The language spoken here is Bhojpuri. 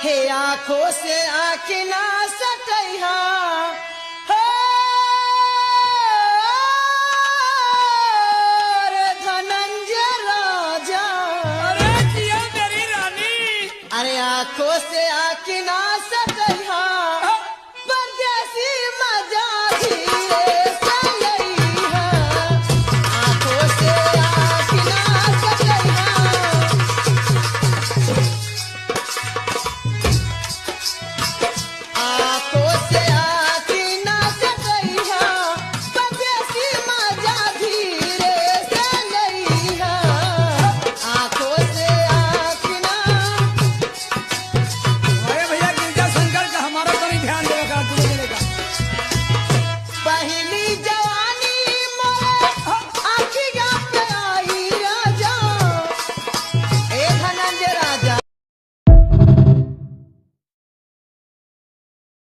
हे आंखों से आंखें ना सटैहा हो रे धनंजय राजा। अरे जिया मेरी रानी। अरे आंखों से आंखें ना सटैहा परदेसी मजा जिए